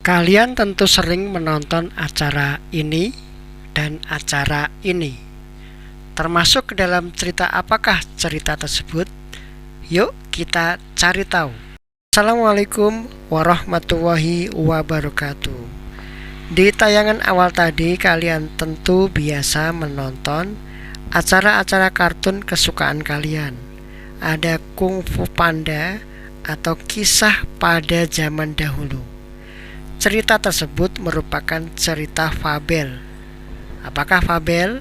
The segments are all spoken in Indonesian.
Kalian tentu sering menonton acara ini dan acara ini. Termasuk ke dalam cerita apakah cerita tersebut? Yuk kita cari tahu. Assalamualaikum warahmatullahi wabarakatuh. Di tayangan awal tadi kalian tentu biasa menonton acara-acara kartun kesukaan kalian. Ada Kung Fu Panda atau kisah pada zaman dahulu. Cerita tersebut merupakan cerita fabel. Apakah fabel?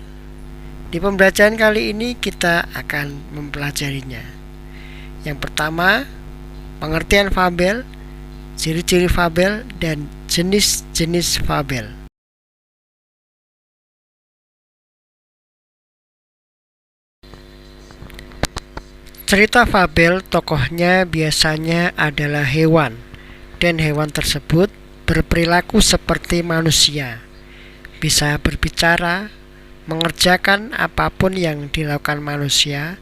Di pembelajaran kali ini kita akan mempelajarinya. Yang pertama, pengertian fabel, ciri-ciri fabel, dan jenis-jenis fabel. Cerita fabel tokohnya biasanya adalah hewan, dan hewan tersebut berperilaku seperti manusia, bisa berbicara, mengerjakan apapun yang dilakukan manusia,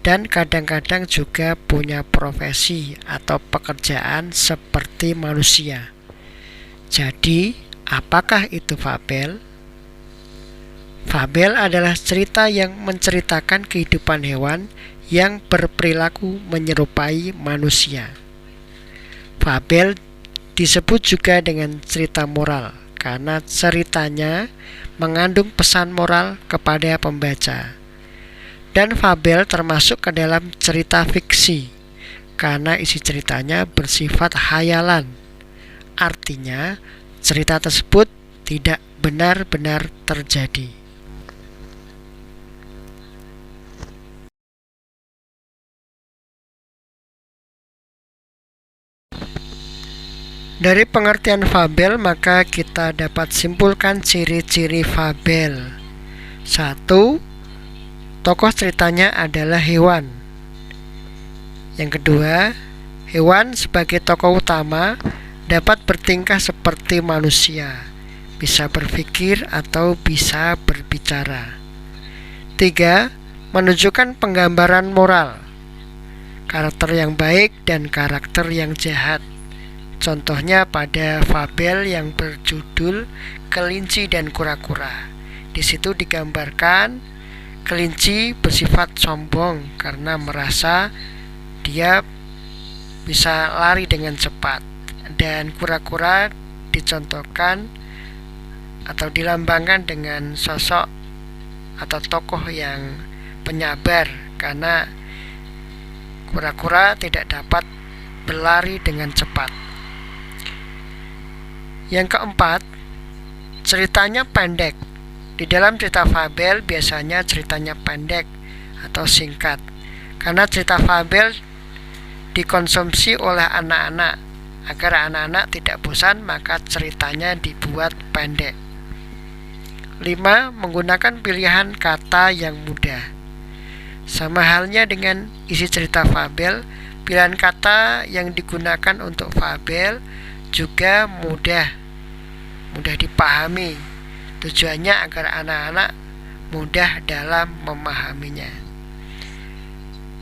dan kadang-kadang juga punya profesi atau pekerjaan seperti manusia. Jadi, apakah itu fabel? Fabel adalah cerita yang menceritakan kehidupan hewan yang berperilaku menyerupai manusia. Fabel disebut juga dengan cerita moral karena ceritanya mengandung pesan moral kepada pembaca. Dan fabel termasuk ke dalam cerita fiksi karena isi ceritanya bersifat khayalan. Artinya, cerita tersebut tidak benar-benar terjadi. Dari pengertian fabel, maka kita dapat simpulkan ciri-ciri fabel. 1. Tokoh ceritanya adalah hewan. Yang kedua, hewan sebagai tokoh utama dapat bertingkah seperti manusia, bisa berpikir atau bisa berbicara. 3. Menunjukkan penggambaran moral, karakter yang baik dan karakter yang jahat. Contohnya pada fabel yang berjudul Kelinci dan Kura-kura. Di situ digambarkan kelinci bersifat sombong karena merasa dia bisa lari dengan cepat, dan kura-kura dicontohkan atau dilambangkan dengan sosok atau tokoh yang penyabar karena kura-kura tidak dapat berlari dengan cepat. Yang keempat, ceritanya pendek. Di dalam cerita fabel biasanya ceritanya pendek atau singkat. Karena cerita fabel dikonsumsi oleh anak-anak. Agar anak-anak tidak bosan, maka ceritanya dibuat pendek. 5. Menggunakan pilihan kata yang mudah. Sama halnya dengan isi cerita fabel, pilihan kata yang digunakan untuk fabel juga mudah dipahami. Tujuannya agar anak-anak mudah dalam memahaminya.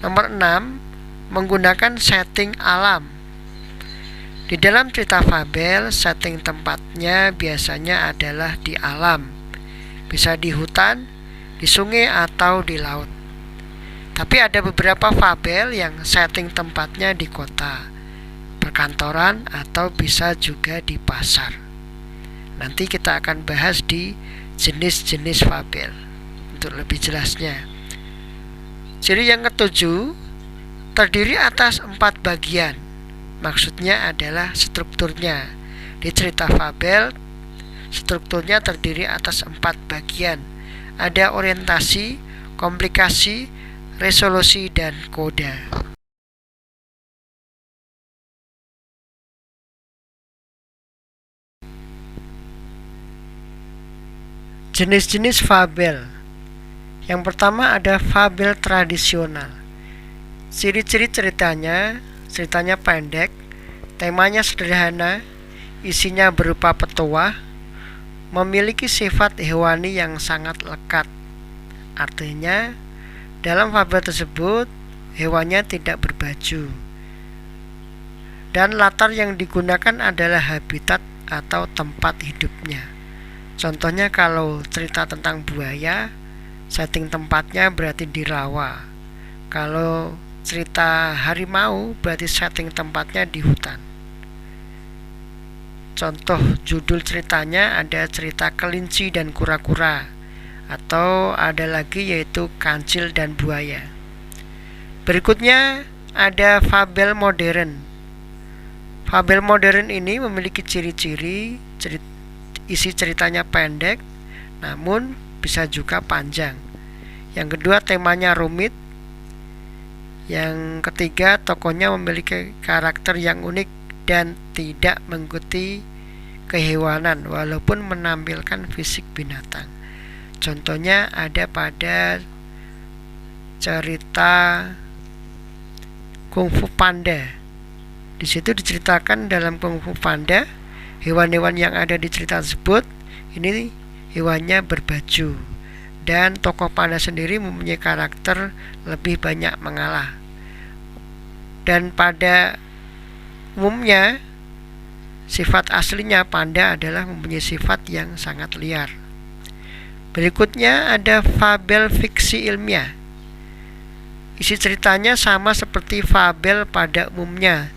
Nomor 6. Menggunakan setting alam. Di dalam cerita fabel, setting tempatnya biasanya adalah di alam. Bisa di hutan, di sungai, atau di laut. Tapi ada beberapa fabel yang setting tempatnya di kota, perkantoran, atau bisa juga di pasar. Nanti kita akan bahas di jenis-jenis fabel untuk lebih jelasnya. Ciri yang ketujuh, terdiri atas 4 bagian. Maksudnya adalah strukturnya. Di cerita fabel, strukturnya terdiri atas 4 bagian. Ada orientasi, komplikasi, resolusi, dan koda. Jenis-jenis fabel. Yang pertama ada fabel tradisional. Ciri-ciri ceritanya pendek, temanya sederhana, isinya berupa petuah, memiliki sifat hewani yang sangat lekat. Artinya, dalam fabel tersebut hewannya tidak berbaju. Dan latar yang digunakan adalah habitat atau tempat hidupnya. Contohnya kalau cerita tentang buaya, setting tempatnya berarti di rawa. Kalau cerita harimau berarti setting tempatnya di hutan. Contoh judul ceritanya ada cerita kelinci dan kura-kura, atau ada lagi yaitu kancil dan buaya. Berikutnya ada fabel modern. Fabel modern ini memiliki ciri-ciri isi ceritanya pendek, namun bisa juga panjang. Yang kedua, temanya rumit. Yang ketiga, tokohnya memiliki karakter yang unik dan tidak mengikuti kehewanan walaupun menampilkan fisik binatang. Contohnya ada pada cerita Kung Fu Panda. Di situ diceritakan dalam Kung Fu Panda, hewan-hewan yang ada di cerita tersebut ini hewannya berbaju, dan tokoh panda sendiri mempunyai karakter lebih banyak mengalah. Dan pada umumnya sifat aslinya panda adalah mempunyai sifat yang sangat liar. Berikutnya ada fabel fiksi ilmiah. Isi ceritanya sama seperti fabel pada umumnya,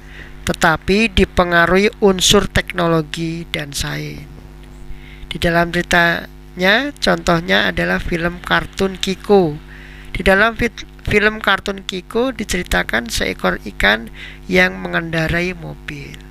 tetapi dipengaruhi unsur teknologi dan sains. Di dalam ceritanya contohnya adalah film kartun Kiko. Di dalam film kartun Kiko diceritakan seekor ikan yang mengendarai mobil.